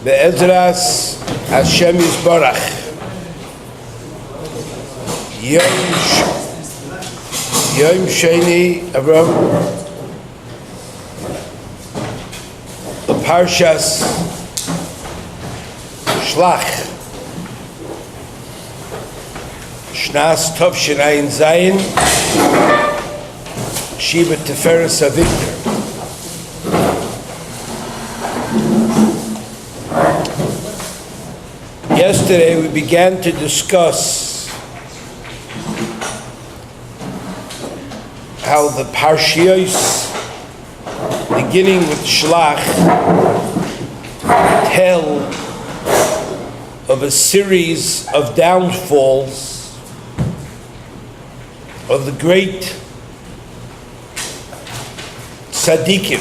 Be'ezras Hashem Yisbarach. Yom Sheni Avram. The Parshas Shlach. Shnas Tov Shenayin Zayin. Shiva Tiferes Avigdor. Yesterday we began to discuss how the Parshios, beginning with Shlach, tell of a series of downfalls of the great tzaddikim,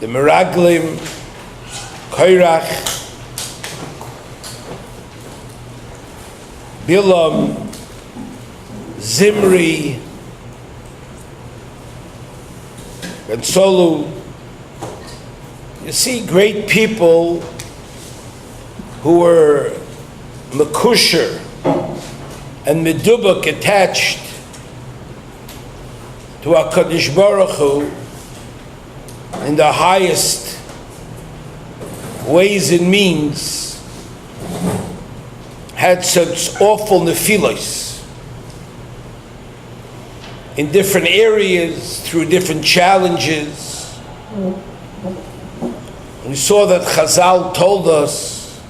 the Meraglim, Korach, Bilam, Zimri, and Solu. You see great people who were Mekusher and Medubak attached to HaKadosh Baruch Hu in the highest ways and means, had such awful nephilos in different areas through different challenges. We saw that Chazal told us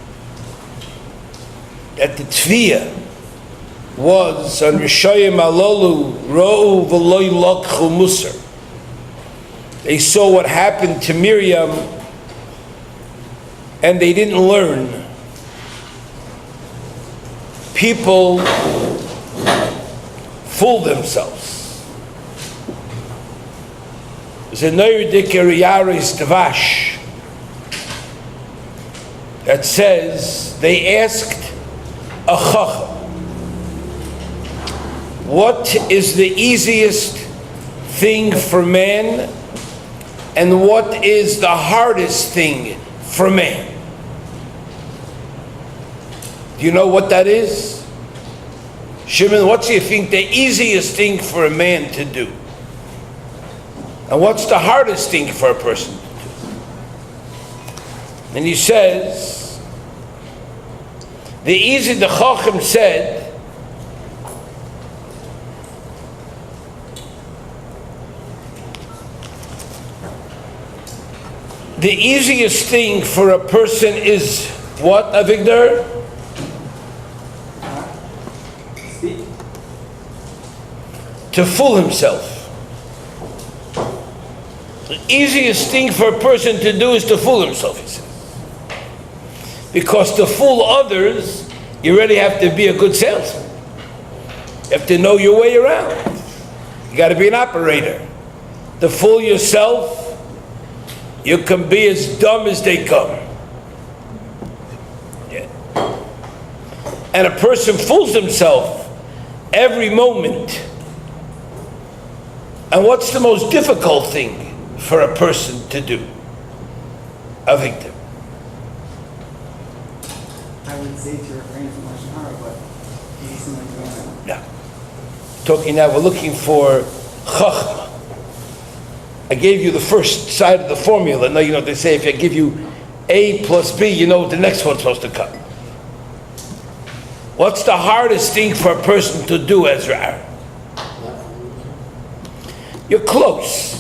that the Tviyah was on Rishayim Alolu Ro'u V'Loi Lokchu Musar. They saw what happened to Miriam and they didn't learn. People fool themselves. There's a Neurdikeryaris Dvash that says they asked a Chacham, what is the easiest thing for man and what is the hardest thing for man? Do you know what that is? Shimon, what do you think the easiest thing for a man to do? And what's the hardest thing for a person to do? And he says, the Chacham said, the easiest thing for a person is what, Avigdor? To fool himself. The easiest thing for a person to do is to fool himself, he says. Because to fool others, you really have to be a good salesman. You have to know your way around. You got to be an operator. To fool yourself, you can be as dumb as they come. Yeah. And a person fools himself every moment. And what's the most difficult thing for a person to do? Avigdor. I would say to refrain from Lashon Hara, but you seem like doing that. No. Talking now, we're looking for Chachma. I gave you the first side of the formula. Now you know what they say, if I give you A plus B, you know what the next one's supposed to come. What's the hardest thing for a person to do, Ezra? You're close.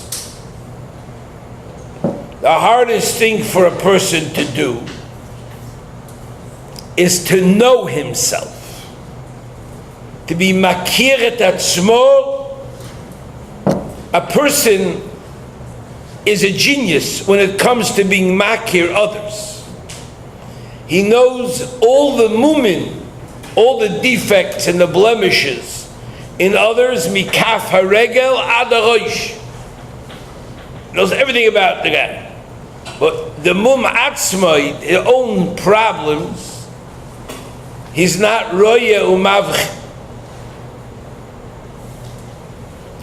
The hardest thing for a person to do is to know himself. To be makir et atzmo. A person is a genius when it comes to being makir others. He knows all the mumin, all the defects and the blemishes in others, mikaf haregel ad harosh. Knows everything about the guy. But the mum atzmai, his own problems, he's not roya umavch.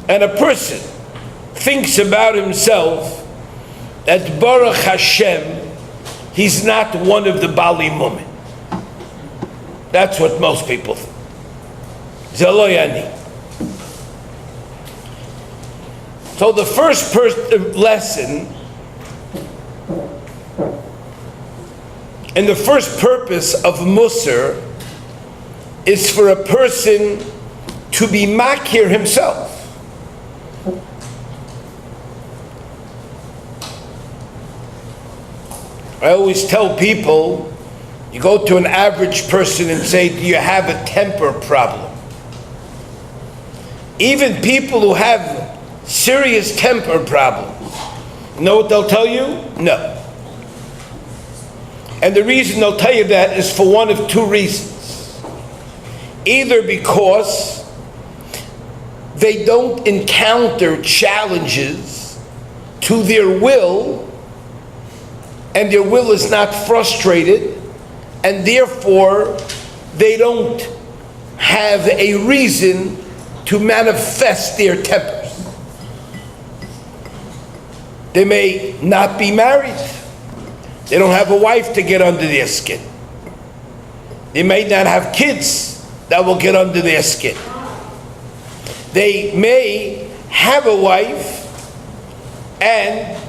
And a person thinks about himself that Baruch Hashem, he's not one of the Bali Mumin. That's what most people think. Zeloyani. So the first lesson and the first purpose of Musar is for a person to be makir himself. I always tell people, you go to an average person and say, do you have a temper problem? Even people who have serious temper problems, you know what they'll tell you? No. And the reason they'll tell you that is for one of two reasons. Either because they don't encounter challenges to their will, and their will is not frustrated, and therefore they don't have a reason to manifest their tempers. They may not be married. They don't have a wife to get under their skin. They may not have kids that will get under their skin. They may have a wife and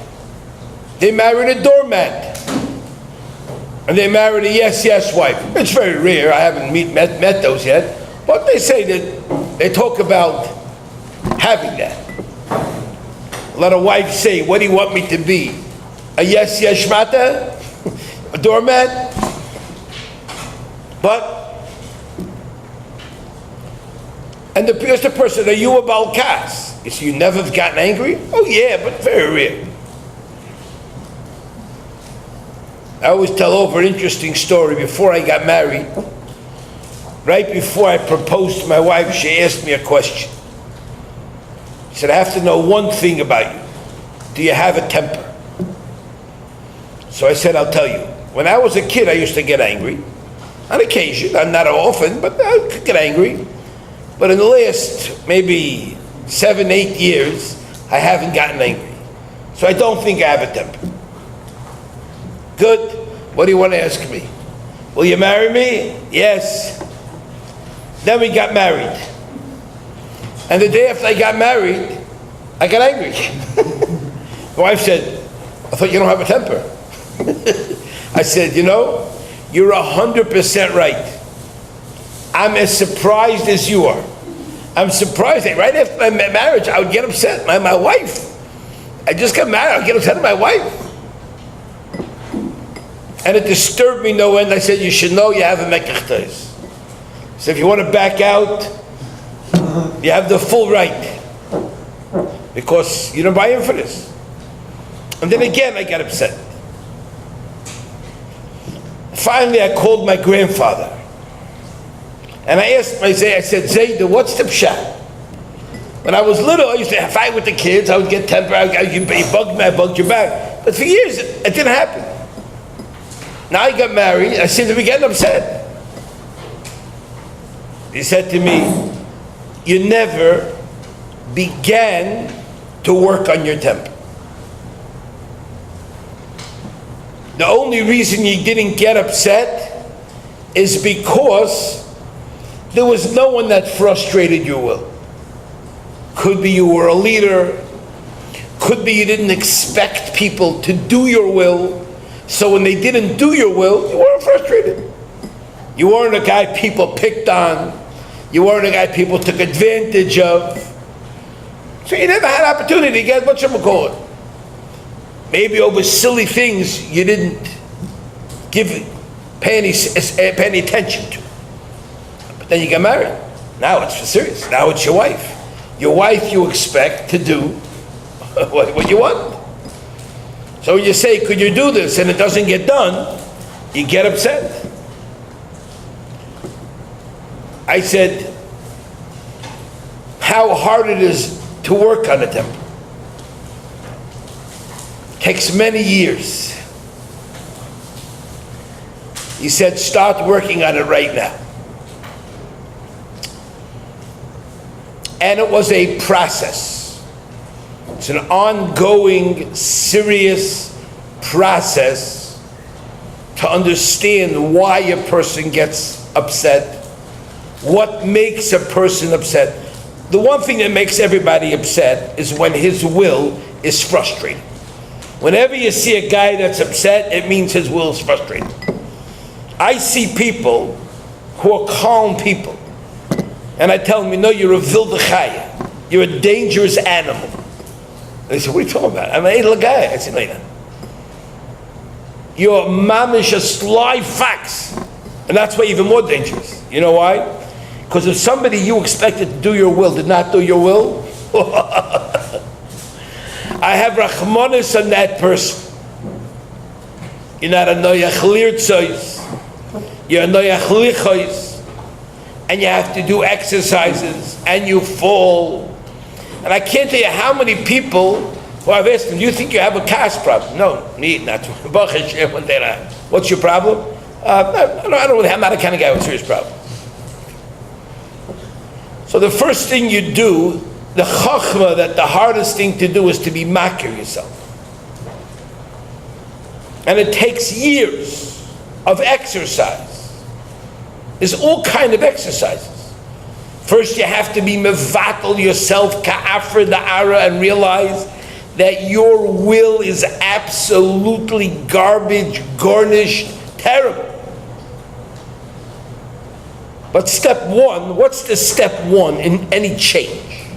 they married a doormat, and they married a yes wife. It's very rare. I haven't met those yet, but they say that they talk about having that. A lot of wives say, "What do you want me to be? A yes shmata, a doormat?" And the person, are you a balkas? Is you never have gotten angry? Oh yeah, but very rare. I always tell over an interesting story. Before I got married, right before I proposed to my wife, she asked me a question. She said, I have to know one thing about you. Do you have a temper? So I said, I'll tell you. When I was a kid, I used to get angry. On occasion, not often, but I could get angry. But in the last maybe 7-8 years, I haven't gotten angry. So I don't think I have a temper. Good. What do you want to ask me? Will you marry me? Yes. Then we got married. And the day after I got married, I got angry. My wife said, I thought you don't have a temper. I said, you're 100% right. I'm as surprised as you are. I'm surprised that right after my marriage, I would get upset. My wife, I just got married, I would get upset at my wife. And it disturbed me no end. I said, you should know you have a mekachtais. So if you want to back out, you have the full right. Because you don't buy in for this. And then again, I got upset. Finally, I called my grandfather. And I asked him, I said, Zayda, what's the pshat? When I was little, I used to fight with the kids. I would get temper. You bugged me, I bugged you back. But for years, it didn't happen. Now I got married, I seem to be getting upset. He said to me, you never began to work on your temper. The only reason you didn't get upset is because there was no one that frustrated your will. Could be you were a leader, could be you didn't expect people to do your will, so when they didn't do your will, you weren't frustrated. You weren't a guy people picked on, you weren't a guy people took advantage of. So you never had opportunity to get whatchamacallit. Maybe over silly things you didn't pay any attention to. But then you got married. Now it's for serious. Now it's your wife. Your wife you expect to do what you want. So when you say, could you do this, and it doesn't get done, you get upset. I said, how hard it is to work on a temper. Takes many years. He said, start working on it right now. And it was a process. It's an ongoing, serious process to understand why a person gets upset, what makes a person upset. The one thing that makes everybody upset is when his will is frustrated. Whenever you see a guy that's upset, it means his will is frustrated. I see people who are calm people, and I tell them, you know, you're a wilde chaya. You're a dangerous animal. They say, what are you talking about? I'm an edel guy. I said, no, you're not. You're mamish, a sly fox. And that's why even more dangerous. You know why? Because if somebody you expected to do your will did not do your will, I have rachmanis on that person. You're not a noyach lirtzois. You're a noyach lichois. And you have to do exercises, and you fall. And I can't tell you how many people who I've asked them, do you think you have a cash problem? No, not. What's your problem? I'm not a kind of guy with a serious problem. So the first thing you do, the chachma, that the hardest thing to do is to be makir yourself. And it takes years of exercise. There's all kind of exercises. First you have to be mevatel yourself ka'afra da'ara and realize that your will is absolutely garbage, garnished, terrible. But step one, what's the step one in any change?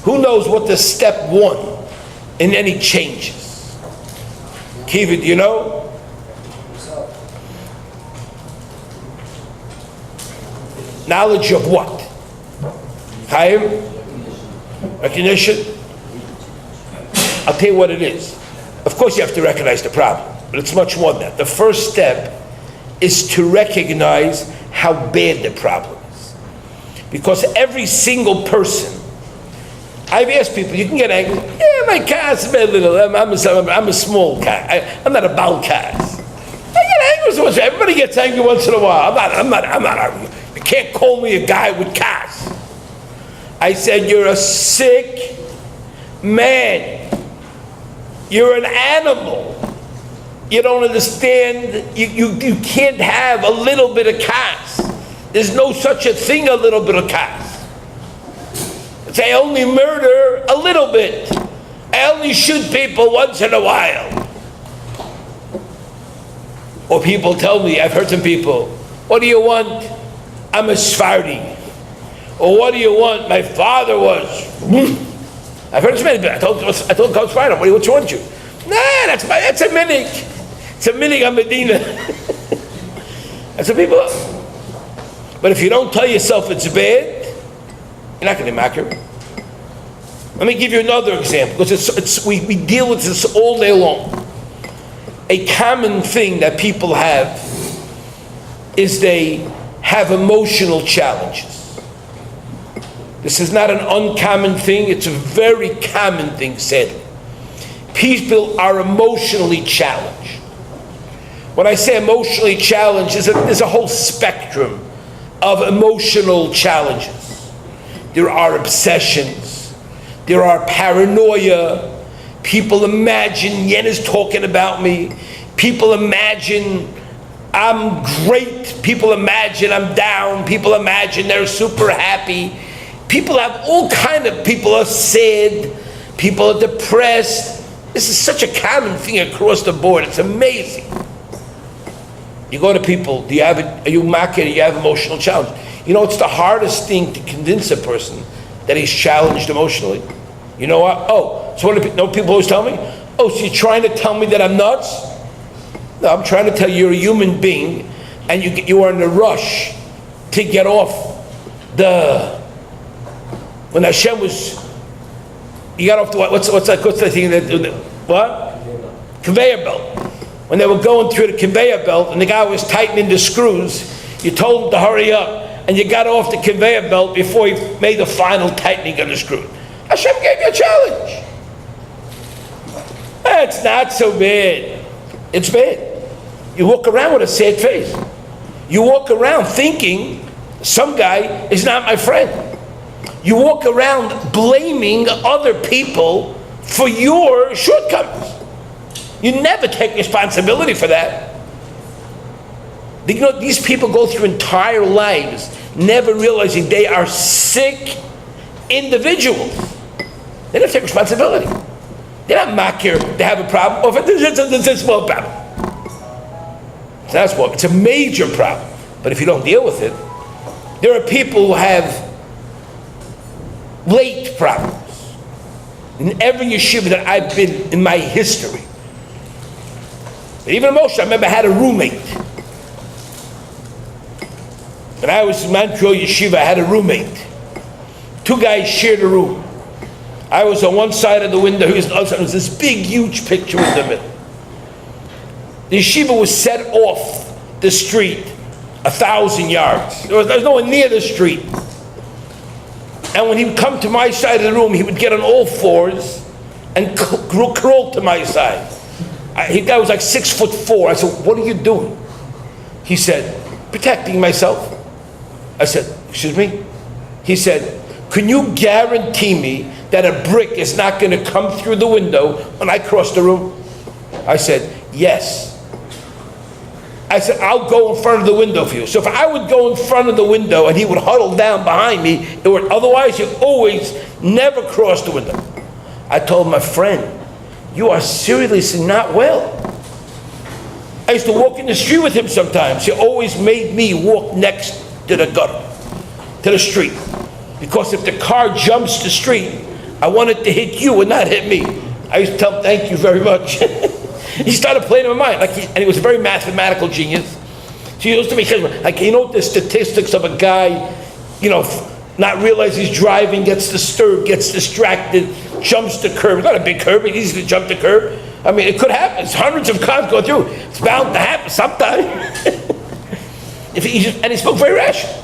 Who knows what the step one in any change is? Kiva, do you know? Knowledge of what? Chaim? Recognition? I'll tell you what it is. Of course you have to recognize the problem, but it's much more than that. The first step is to recognize how bad the problem is. Because every single person, I've asked people, you can get angry. Yeah, my car's a little, I'm a small car. I'm not a bald car. I get angry so much. Everybody gets angry once in a while. I'm not arguing. You can't call me a guy with cars. I said, you're a sick man. You're an animal. You don't understand. You can't have a little bit of cars. There's no such a thing, a little bit of cars. I only murder a little bit. I only shoot people once in a while. Or people tell me, I've heard some people, what do you want? I'm a Sephardi. Or what do you want? My father was. I've heard so many people. I told Coach Friday, what do you want you? Nah, that's a minig. It's a minig on Medina. That's what people are. But if you don't tell yourself it's bad, you're not going to be makir. Let me give you another example, because we deal with this all day long. A common thing that people have is they have emotional challenges. This is not an uncommon thing, it's a very common thing, sadly. People are emotionally challenged. When I say emotionally challenged, there's a whole spectrum of emotional challenges. There are obsessions, there are paranoia, people imagine Yen is talking about me, people imagine I'm great, people imagine I'm down, people imagine they're super happy. People have all kind of, people are sad, people are depressed. This is such a common thing across the board, it's amazing. You go to people, are you makir, do you have emotional challenge? You know, it's the hardest thing to convince a person that he's challenged emotionally. You know what? Oh, so what do people always tell me? Oh, so you're trying to tell me that I'm nuts? No, I'm trying to tell you you're a human being and you are in a rush to get off when Hashem was, you got off the, what's the thing that, what? Conveyor belt. When they were going through the conveyor belt and the guy was tightening the screws, you told him to hurry up and you got off the conveyor belt before he made the final tightening of the screw. Hashem gave you a challenge. It's not so bad. It's bad. You walk around with a sad face. You walk around thinking some guy is not my friend. You walk around blaming other people for your shortcomings. You never take responsibility for that. These people go through entire lives never realizing they are sick individuals. They don't take responsibility. They're not makir, they have a problem, or if it's a small problem. So that's what, it's a major problem. But if you don't deal with it, there are people who have late problems. In every yeshiva that I've been in my history, but even Moshe, I remember I had a roommate. When I was in Montreal Yeshiva, I had a roommate. Two guys shared a room. I was on one side of the window, he was on the other side. There was this big, huge picture in the middle. The yeshiva was set off the street 1,000 yards. There was no one near the street. And when he would come to my side of the room, he would get on all fours and crawl to my side. The guy was like 6'4". I said, "What are you doing?" He said, "Protecting myself." I said, "Excuse me?" He said, "Can you guarantee me that a brick is not going to come through the window when I cross the room?" I said, "Yes." I said, "I'll go in front of the window for you." So if I would go in front of the window and he would huddle down behind me, it would, otherwise you always never cross the window. I told my friend, "You are seriously not well." I used to walk in the street with him sometimes. He always made me walk next to the gutter, to the street. Because if the car jumps the street, I want it to hit you and not hit me. I used to tell him, "Thank you very much." He started playing in my mind, and he was a very mathematical genius. So he used to make the statistics of a guy, not realize he's driving, gets disturbed, gets distracted, jumps the curb. It's not a big curb, it's easy to jump the curb. I mean, it could happen. It's hundreds of cars go through. It's bound to happen sometime. And he spoke very rational.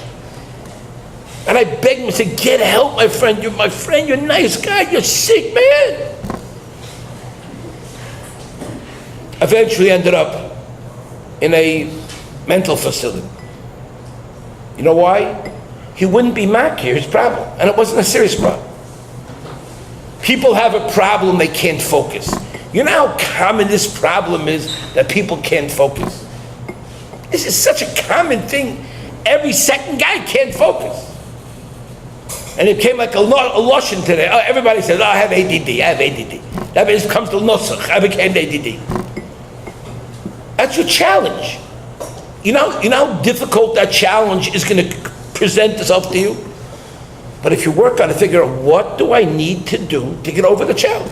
And I begged him, I said, "Get help, my friend. You're my friend. You're a nice guy. You're sick, man." Eventually ended up in a mental facility. You know why? He wouldn't be makir his problem, and it wasn't a serious problem. People have a problem, they can't focus. You know how common this problem is, that people can't focus? This is such a common thing. Every second guy can't focus. And it came like a lotion today. Everybody says, "I have ADD, I have ADD." That means it comes to nusach, I became ADD. That's your challenge. You know how difficult that challenge is going to present itself to you? But if you work on it, figure out, what do I need to do to get over the challenge?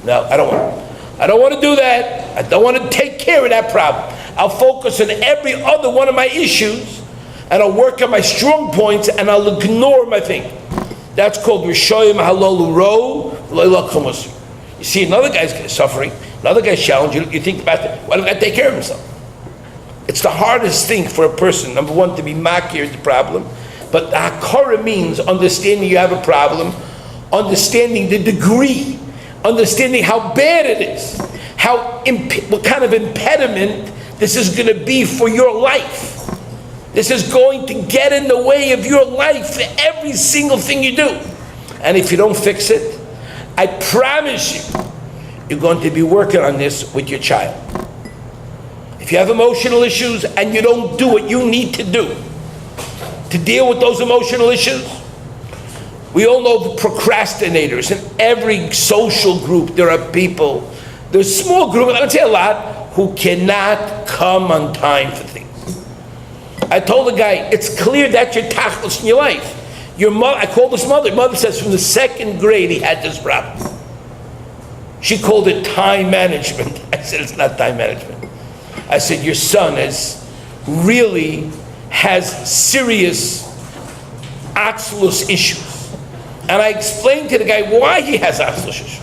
No, I don't want to do that. I don't want to take care of that problem. I'll focus on every other one of my issues, and I'll work on my strong points, and I'll ignore my thing. That's called Rishoyim Halolu Ro Leila Chumus. You see another guy's suffering, another guy's challenge, you think about it, why don't I take care of himself? It's the hardest thing for a person, number one, to be makir the problem, but the hakara means understanding you have a problem, understanding the degree, understanding how bad it is, what kind of impediment this is going to be for your life. This is going to get in the way of your life for every single thing you do. And if you don't fix it, I promise you, you're going to be working on this with your child. If you have emotional issues and you don't do what you need to do to deal with those emotional issues, we all know the procrastinators. In every social group, there are people, there's a small group, I don't say a lot, who cannot come on time for things. I told the guy, it's clear that you're tachlis in your life. Your mother, I called his mother. Mother says from the second grade he had this problem. She called it time management. I said, it's not time management. I said, your son has serious atzlus issues. And I explained to the guy why he has atzlus issues.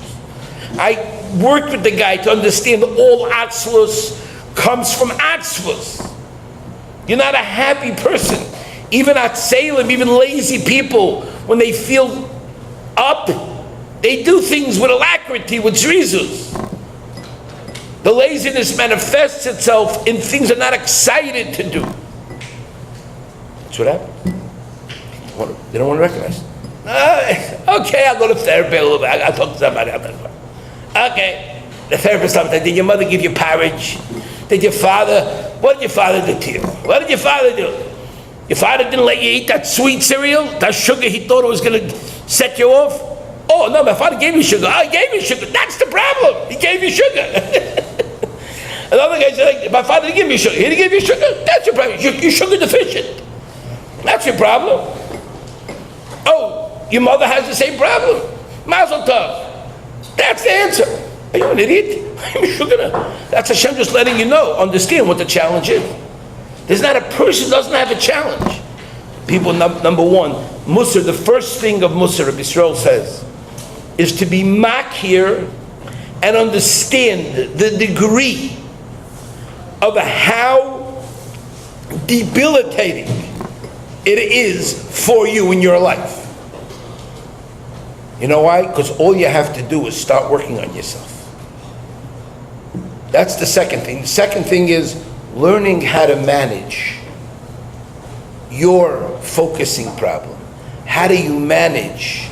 I worked with the guy to understand that all atzlus comes from atzlus. You're not a happy person. Even atzelim, even lazy people, when they feel up, they do things with alacrity, with zrizus. The laziness manifests itself in things they're not excited to do. That's what happens. They don't want to recognize it. Okay, I'll go to therapy a little bit. I'll talk to somebody. Okay, the therapist, did your mother give you porridge? Did your father What did your father do to you? What did your father do? Your father didn't let you eat that sweet cereal, that sugar he thought it was going to set you off? Oh, no, my father gave me sugar. I gave you sugar. That's the problem. He gave you sugar. Another guy said, my father didn't give me sugar. He didn't give you sugar? That's your problem. You're sugar deficient. That's your problem. Oh, your mother has the same problem. Mazel tov. That's the answer. Are you an idiot? That's Hashem just letting you know, understand what the challenge is. There's not a person who doesn't have a challenge. People, number one, Musar, the first thing of Musar, Yisroel says, is to be makir and understand the degree of how debilitating it is for you in your life. You know why? Because all you have to do is start working on yourself. That's the second thing. The second thing is learning how to manage your focusing problem. How do you manage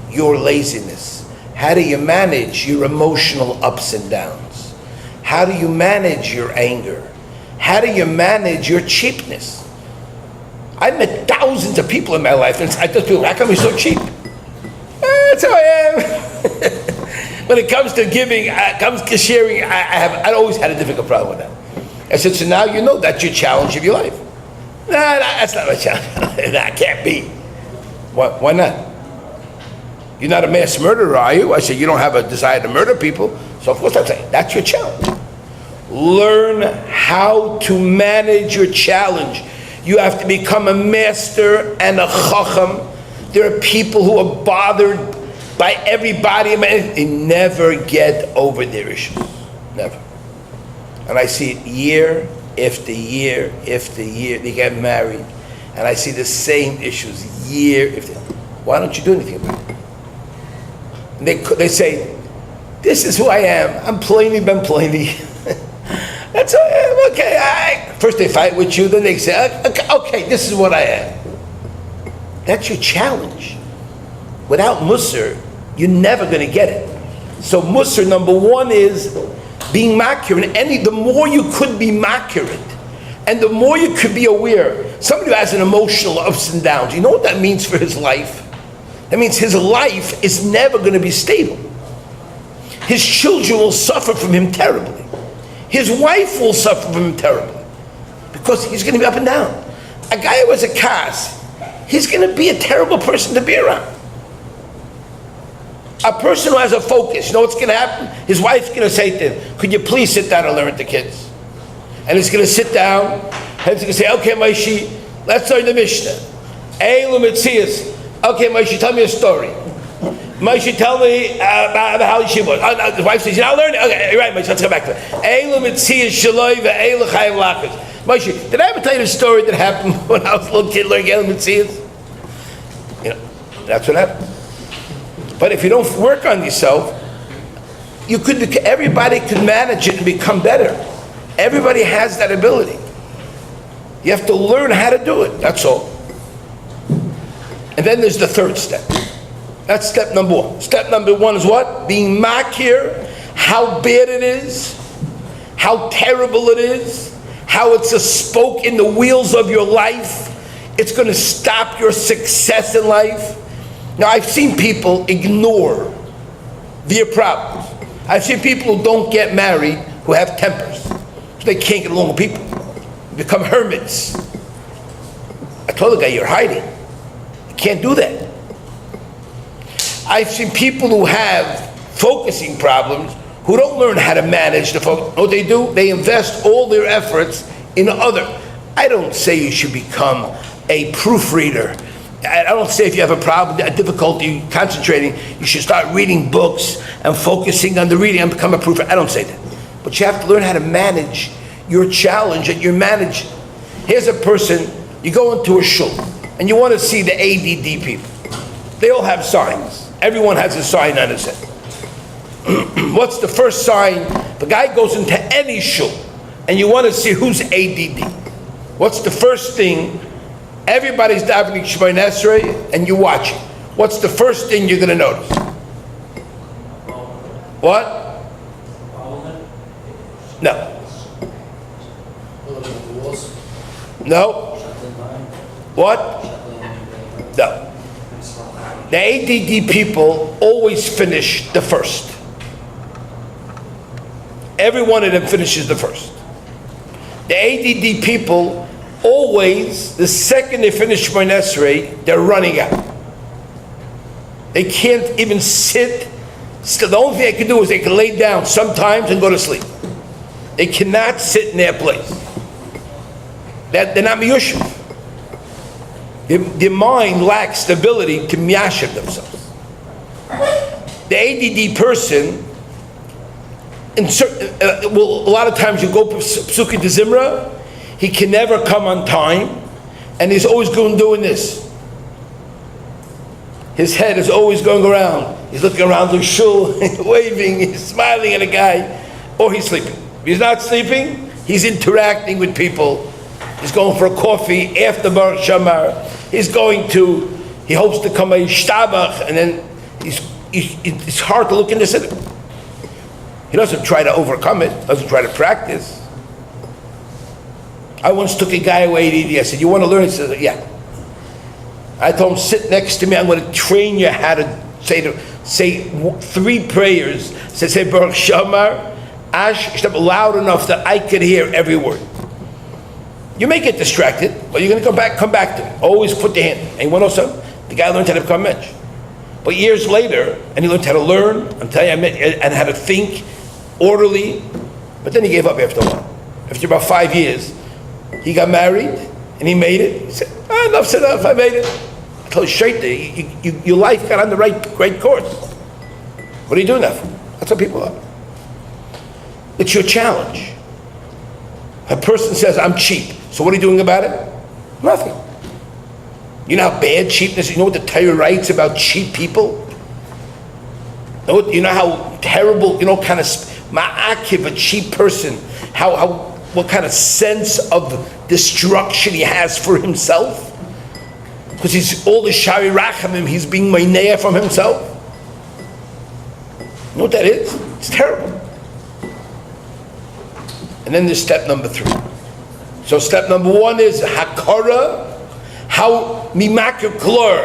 your laziness? How do you manage your emotional ups and downs? How do you manage your anger? How do you manage your cheapness? I've met thousands of people in my life, and I tell people, how come you're so cheap? That's how I am. When it comes to giving, comes to sharing, I always had a difficult problem with that. I said, so now you know that's your challenge of your life. Nah, that's not my challenge. That can't be. Why not? You're not a mass murderer, are you? I said, you don't have a desire to murder people. So of course I'm saying, that's your challenge. Learn how to manage your challenge. You have to become a master and a chacham. There are people who are bothered by everybody. They never get over their issues. Never. And I see it year after year after year. They get married, and I see the same issues year after year. Why don't you do anything about it? And they say, this is who I am. I'm Pliny Ben Pliny. That's who I am. Okay, first they fight with you, then they say, okay, this is what I am. That's your challenge. Without Musar, you're never going to get it. So Musar, number one, is being makir. And the more you could be makir, and the more you could be aware. Somebody who has an emotional ups and downs, you know what that means for his life? That means his life is never going to be stable. His children will suffer from him terribly. His wife will suffer from him terribly. Because he's going to be up and down. A guy who has a kas, he's going to be a terrible person to be around. A person who has a focus, you know what's going to happen? His wife's going to say to him, could you please sit down and learn with the kids? And he's going to sit down, and he's going to say, okay, Maishi, let's learn the Mishnah. Eilu Metzias. Okay, Maishi, tell me a story. Maishi, tell me about how she was. The wife says, I'll learn it. Okay, you're right, Maishi, let's go back to it. Eilu Metzias Shaloi ve'eilu Chayav Lachos. Maishi, did I ever tell you the story that happened when I was a little kid learning Eilu Metzias? You know, that's what happened. But if you don't work on yourself, everybody could manage it and become better. Everybody has that ability. You have to learn how to do it, that's all. And then there's the third step. That's step number one. Step number one is what? Being makir, how bad it is, how terrible it is, how it's a spoke in the wheels of your life. It's going to stop your success in life. Now, I've seen people ignore their problems. I've seen people who don't get married who have tempers. So they can't get along with people. They become hermits. I told the guy, you're hiding. You can't do that. I've seen people who have focusing problems who don't learn how to manage the focus. What they do? They invest all their efforts in other. I don't say you should become a proofreader. I don't say if you have a problem, a difficulty concentrating, you should start reading books and focusing on the reading and become a proofreader. I don't say that. But you have to learn how to manage your challenge and your manage. Here's a person, you go into a shul and you want to see the ADD people. They all have signs. Everyone has a sign on his head. What's the first sign? The guy goes into any shul and you want to see who's ADD. What's the first thing? Everybody's davening Shemona Esrei, and you watch it. What's the first thing you're going to notice? What? No. walls? No. What? No. The ADD people always finish the first. Every one of them finishes the first. The ADD people always, the second they finish Shmoneh Esrei, they're running out. They can't even sit still. The only thing they can do is they can lay down sometimes and go to sleep. They cannot sit in their place. They're not miyushiv. Their mind lacks the ability to miyashiv themselves. The ADD person, a lot of times you go psuki to Zimra, he can never come on time, and he's always doing this. His head is always going around. He's looking around the shul, waving, he's smiling at a guy, or he's sleeping. If he's not sleeping, he's interacting with people. He's going for a coffee after Baruch Shamar. He hopes to come a shtabach, and then it's hard to look in the city. He doesn't try to overcome it, doesn't try to practice. I once took a guy away to eat. I said, "You want to learn?" He said, "Yeah." I told him, "Sit next to me. I'm going to train you how to say 3 prayers. Say Baruch Shamar, Ash, loud enough that I could hear every word." You may get distracted, but you're going to come back to it. Always put your hand. And you want to know something? The guy learned how to become mensch. But years later, and he learned how to learn, I'm telling you, and how to think orderly. But then he gave up after a while. After about 5 years, he got married, and he made it. He said, enough's enough, I made it. I told you, your life got on the right course. What are you doing that for? That's what people are. It's your challenge. A person says, "I'm cheap." So what are you doing about it? Nothing. You know how bad cheapness is? You know what the Torah writes about cheap people? You know how terrible, kind of ma'akiv, a cheap person, what kind of sense of destruction he has for himself? Because he's all the shari rachamim, he's being meineah from himself. You know what that is? It's terrible. And then there's step number 3. So step number 1 is hakara, how mimakir klor,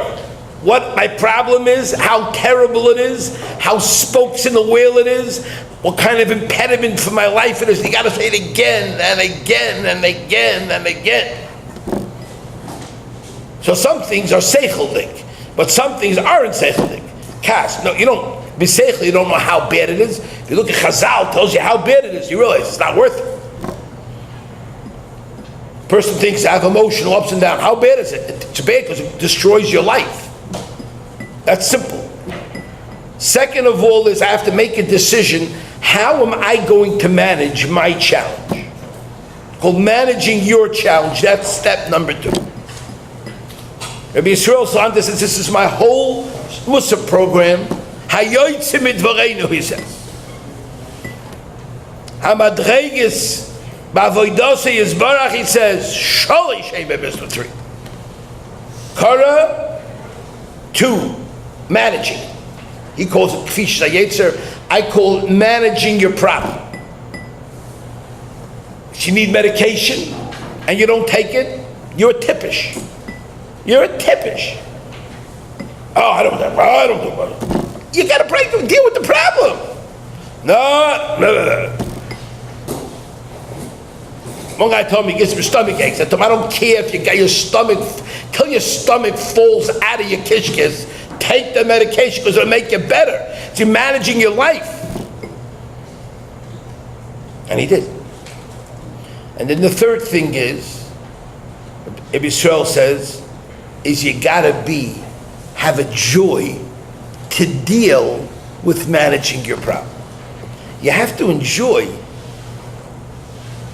what my problem is, how terrible it is, how spokes in the wheel it is, what kind of impediment for my life it is. You got to say it again and again and again and again. So some things are seicheldik, but some things aren't seicheldik. Kas, no, you don't. B'seichel, you don't know how bad it is. If you look at Chazal, it tells you how bad it is. You realize it's not worth it. Person thinks I have emotional ups and downs. How bad is it? It's bad because it destroys your life. That's simple. Second of all is I have to make a decision. How am I going to manage my challenge? Called managing your challenge. That's step number 2. Rabbi Yisroel Salanter says, this is my whole Musaf program. Hayoytze midvareinu, he says. Hamadregis ba'avoidose yizbarach, he says, sholish heibebis 3. Kara, 2, managing. He calls it kfish zayetzer. I call it managing your problem. If you need medication and you don't take it, you're a tippish. You're a tippish. I don't do it. You got to deal with the problem. No. One guy told me he gets him stomach aches. I told him, I don't care if you got your stomach, till your stomach falls out of your kishkis, take the medication because it'll make you better. It's you managing your life. And he did. And then the third thing is, Rabbi Yisroel says, is you gotta have a joy to deal with managing your problem. You have to enjoy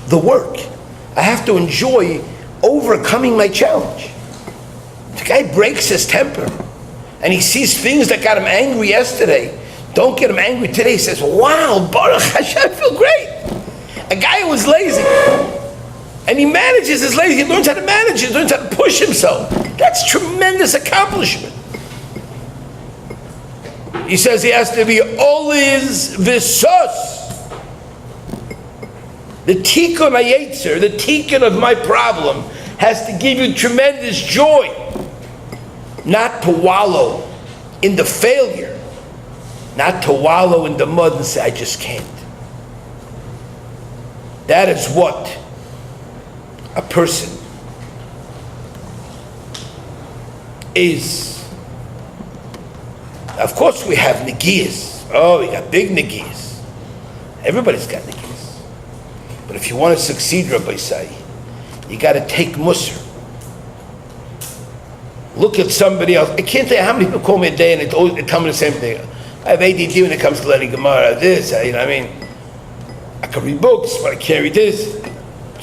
the work. I have to enjoy overcoming my challenge. The guy breaks his temper and he sees things that got him angry yesterday. Don't get him angry today. He says, wow, Baruch Hashem, I feel great. A guy who was lazy and he manages his lazy, he learns how to manage it, he learns how to push himself. That's tremendous accomplishment. He says he has to be always visos. The tikkun hayetzer, the tikkun of my problem, has to give you tremendous joy, not to wallow in the failure, not to wallow in the mud and say, I just can't. That is what a person is. Of course we have negiyas. Oh, we got big negiyas. Everybody's got negiyas. But if you want to succeed, Rabbi say, you got to take musr. Look at somebody else. I can't tell you how many people call me a day and they tell me the same thing. I have ADD when it comes to learning Gemara. This, I can read books, but I can't read this.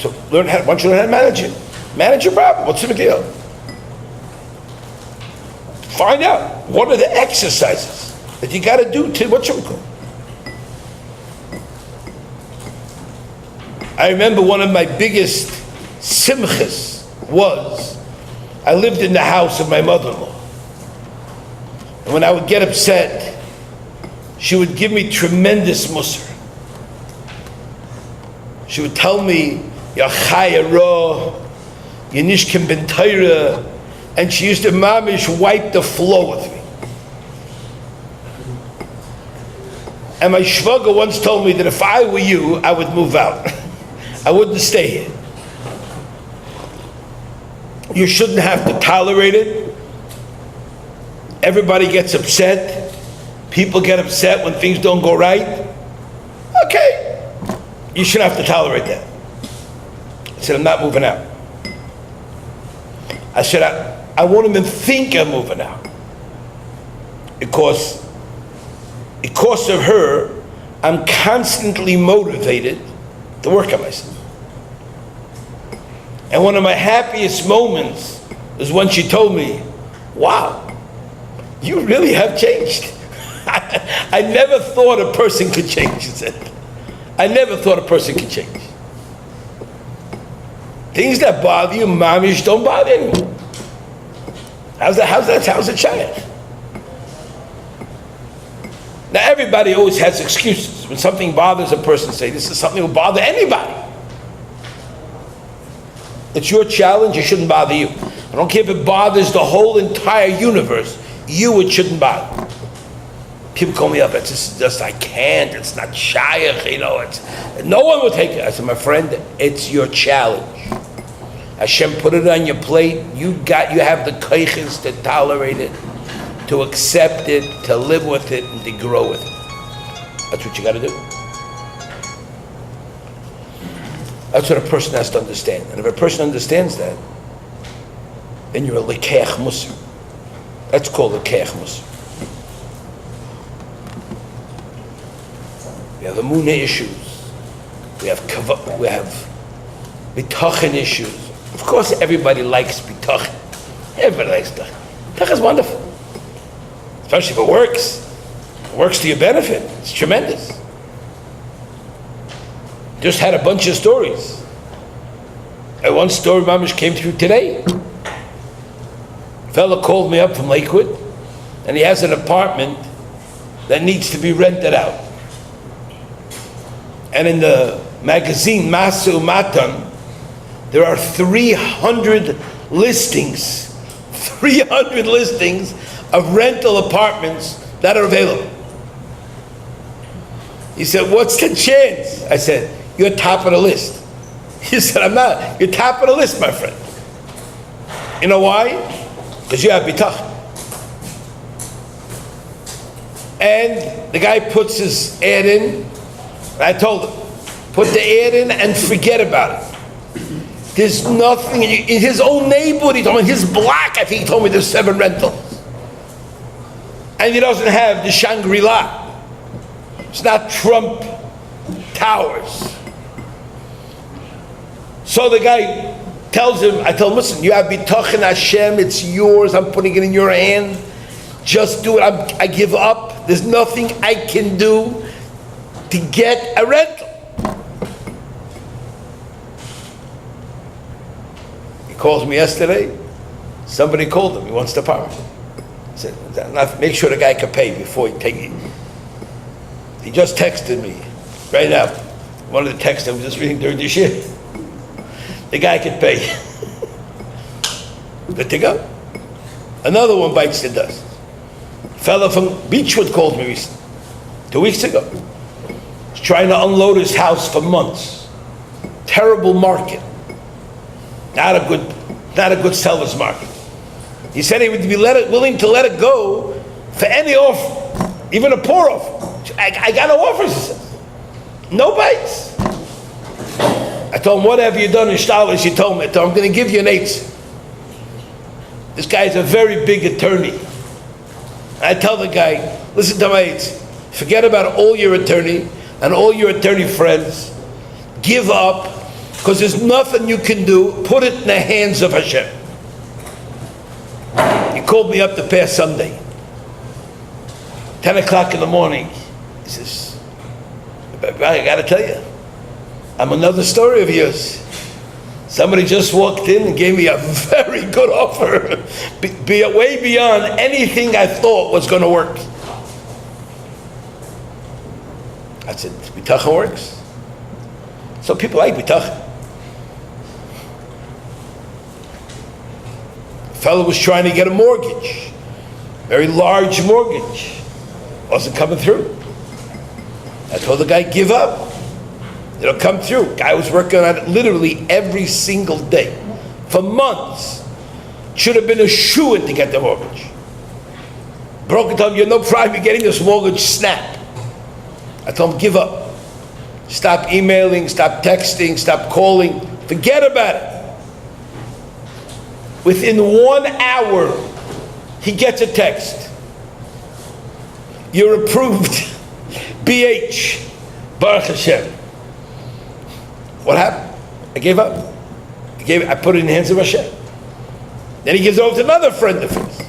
So why don't you learn how to manage it? Manage your problem. What's the big deal? Find out what are the exercises that you got to do to what you call. I remember one of my biggest simchas was I lived in the house of my mother-in-law, and when I would get upset, she would give me tremendous musr. She would tell me, "Ya chaya ra, ya nishkim ben Torah," and she used to mamish wipe the floor with me. And my shvaga once told me that if I were you, I would move out. I wouldn't stay here. You shouldn't have to tolerate it. Everybody gets upset. People get upset when things don't go right. Okay, you shouldn't have to tolerate that. I said, I'm not moving out. I said, I won't even think of moving out. Because of her, I'm constantly motivated to work on myself. And one of my happiest moments is when she told me, wow, you really have changed. I never thought a person could change, she said. I never thought a person could change. Things that bother you, mamish, don't bother anyone. How's it child? Now everybody always has excuses. When something bothers a person, say this is something that will bother anybody. It's your challenge, it shouldn't bother you. I don't care if it bothers the whole entire universe, it shouldn't bother. People call me up, it's just I can't, it's not shayach, it's no one will take it. I said, my friend, it's your challenge. Hashem put it on your plate, you have the kaiches to tolerate it, to accept it, to live with it, and to grow with it. That's what you got to do. That's what a person has to understand. And if a person understands that, then you're a lekeach musar. That's called a lekeach musar. We have emunah issues. We have bitachon issues. Of course, everybody likes bitachon. Everybody likes bitachon. Bitachon is wonderful. Especially if it works. It works to your benefit. It's tremendous. Just had a bunch of stories. And one story Mamish came through today. A fellow called me up from Lakewood, and he has an apartment that needs to be rented out. And in the magazine Masu Matan, there are 300 listings. 300 listings of rental apartments that are available. He said, what's the chance? I said, you're top of the list. He said, I'm not. You're top of the list, my friend. You know why? Because you have bitachon. And the guy puts his ad in, and I told him, put the ad in and forget about it. There's nothing, in his own neighborhood, he told me, his block, I think he told me there's 7 rentals. And he doesn't have the Shangri-La. It's not Trump Towers. So the guy tells him, I tell him, listen, you have bitachon Hashem, it's yours, I'm putting it in your hand. Just do it, I give up. There's nothing I can do to get a rental. He calls me yesterday. Somebody called him, he wants the apartment. I said, make sure the guy can pay before he take it. He just texted me right now. One of the texts I was just reading during this year. The guy could pay. Good to go. Another one bites the dust. A fellow from Beechwood called me recently, 2 weeks ago. He's trying to unload his house for months. Terrible market. Not a good seller's market. He said he would be willing to let it go for any offer, even a poor offer. I got no offers, he says. No bites. I told him, what have you done in Shtalis? He told me. I told him, I'm going to give you an eight. This guy is a very big attorney. I tell the guy, listen to my eight. Forget about all your attorney and all your attorney friends. Give up, because there's nothing you can do. Put it in the hands of Hashem. He called me up the past Sunday, 10 o'clock in the morning. He says, I got to tell you, I'm another story of yours. Somebody just walked in and gave me a very good offer, way beyond anything I thought was going to work. I said, bitachon works. So people like bitachon. A fellow was trying to get a mortgage, very large mortgage, wasn't coming through. I told the guy, give up. It'll come through. Guy was working on it literally every single day for months. Should have been a shoo-in to get the mortgage. Brog told him, you have no problem, you're getting this mortgage, snap. I told him, give up. Stop emailing, stop texting, stop calling. Forget about it. Within 1 hour, he gets a text. You're approved. BH. Baruch Hashem. What happened? I gave up. I put it in the hands of Hashem. Then he gives it over to another friend of his.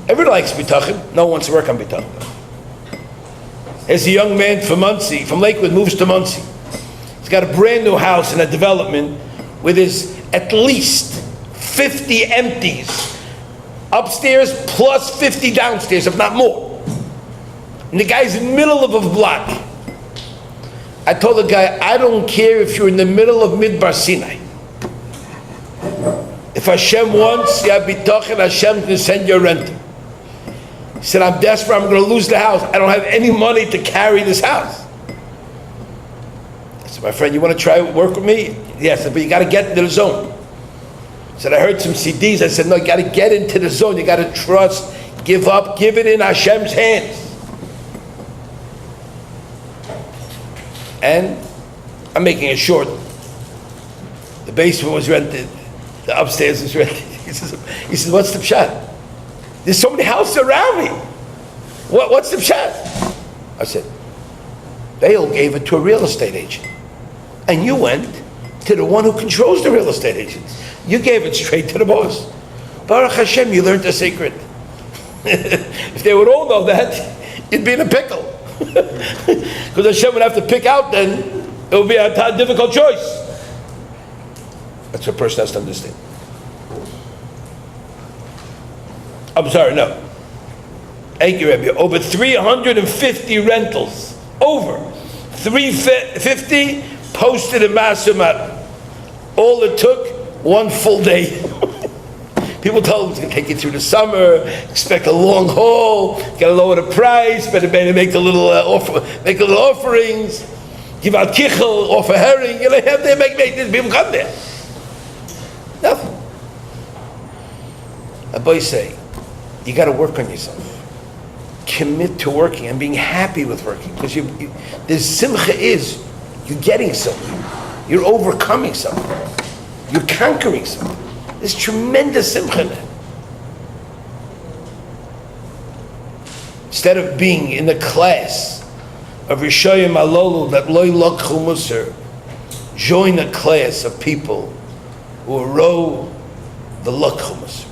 Everyone likes bitachon. No one wants to work on bitachon. There's a young man from Muncie, from Lakewood, moves to Muncie. He's got a brand new house in a development with his at least 50 empties upstairs plus 50 downstairs, if not more. And the guy's in the middle of a block. I told the guy, I don't care if you're in the middle of Midbar Sinai. If Hashem wants, ya bitachon, Hashem can send you a renter. He said, I'm desperate, I'm going to lose the house. I don't have any money to carry this house. I said, my friend, you want to try work with me? Yes, but you got to get into the zone. He said, I heard some CDs. I said, no, you got to get into the zone. You got to trust, give up, give it in Hashem's hands. And I'm making it short. The basement was rented. The upstairs was rented. He says, what's the pshat? There's so many houses around me. What's the pshat? I said, they all gave it to a real estate agent. And you went to the one who controls the real estate agents. You gave it straight to the boss. Baruch Hashem, you learned the secret. If they would all know that, you'd be in a pickle. Because Hashem would have to pick out then, it would be a difficult choice. That's what a person has to understand. I'm sorry, no. Thank you, Rebbe. Over 350 rentals. Over 350 posted in Masamat. All it took, 1 full day. People told him it's going to take you through the summer, expect a long haul, got to lower the price, better make a little offerings, give out kichel, offer herring, have they make this, people come there. Nothing. A boy say, you got to work on yourself. Commit to working and being happy with working. Because the simcha is, you're getting something. You're overcoming something. You're conquering something. There's tremendous simcha in that. Instead of being in the class of Rishayim Alolu that loy lakhu musar, join a class of people who row the lakhu musar.